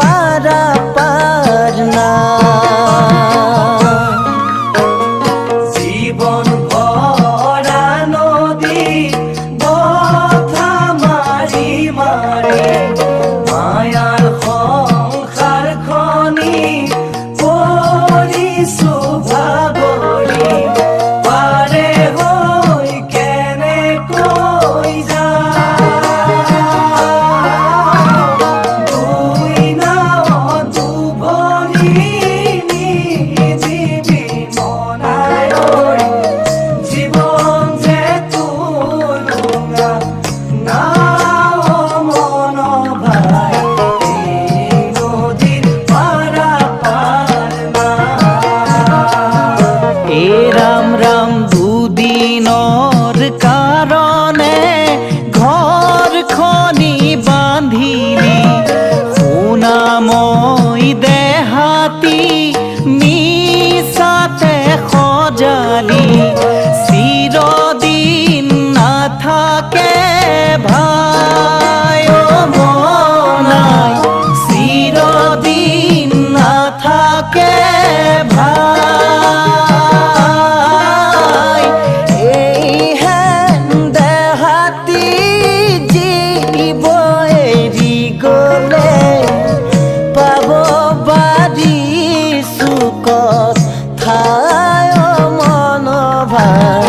পাৰাপাৰ না। জীবন ভৰা নদী বথা মাৰি মাৰি মায়াৰ সংসাৰ খনি পৰিছো ভাগৰি পাৰে হৈ কেনেকৈ দুই নাৱত দুভৰি নিজিবি মনাই জীৱন যে তুলুঙা নাও মন ভাই এই নদীৰ পাৰাপাৰ না। এ ৰাম ৰাম দুদিনৰ কাৰণে ঘৰ খনি বান্ধিলি সোণাময় দেহাতী মিছাতে সজালি চিৰদিন নাথাকে ভাই মনাই চিৰদিন নাথাকে ভাই এই হেন দেহাতী জীৱ এৰি গ'লে পাব পাৰিছো কথাই মন ভাই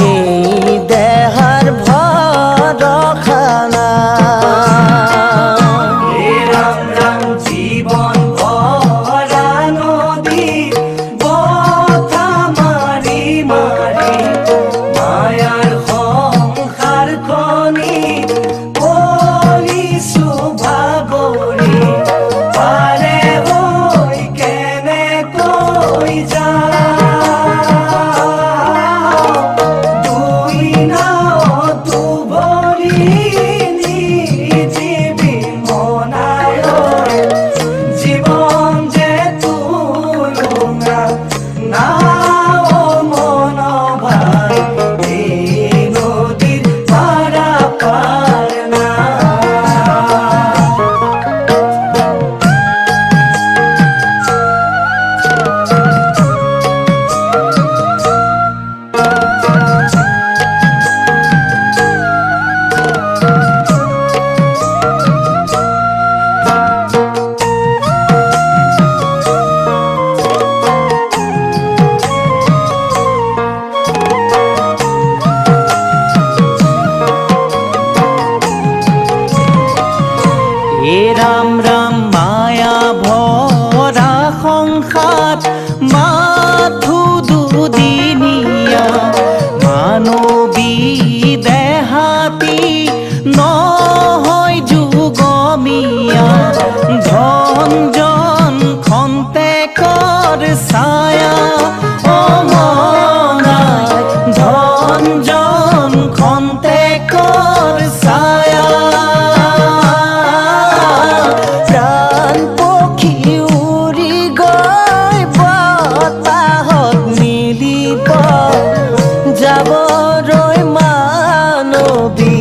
এই দেহাৰ ভৰসা নাই। হে ৰাম ৰাম জীৱন ভৰা নদী বথা মাৰি মাৰি মায়াৰ সংসাৰ খনি পৰিছো ভাগৰি পাৰে হৈ কেনেকৈ দুই নাৱত দুভৰি নিজিবি মনাই জীৱন যে তুলুঙা নাও মন ভাই এই নদীৰ পাৰাপাৰ না। এ ৰাম ৰাম মায়া ভৰা সংসাৰ মাথু দুদিনীয়া মানবী দেহাতী নহয় যুগমীয়া ধন জন খন্তেকৰ ছায়া ও মনাই ধন জন খন্তেকৰ ছায়া প্ৰাণ পক্ষী উৰি গৈ বতাহত মিলিব যাবলৈ মানৱী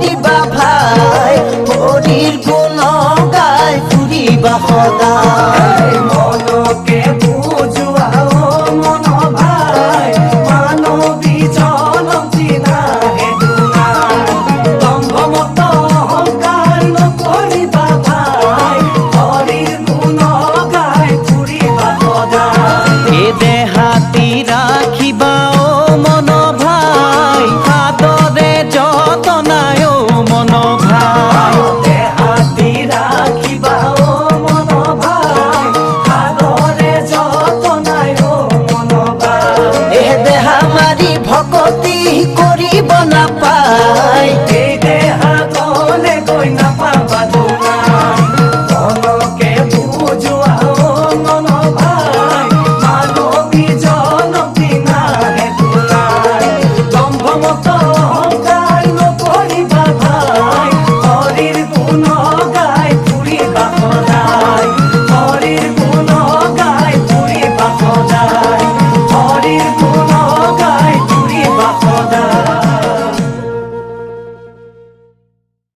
দিবা ভাই হৰিৰ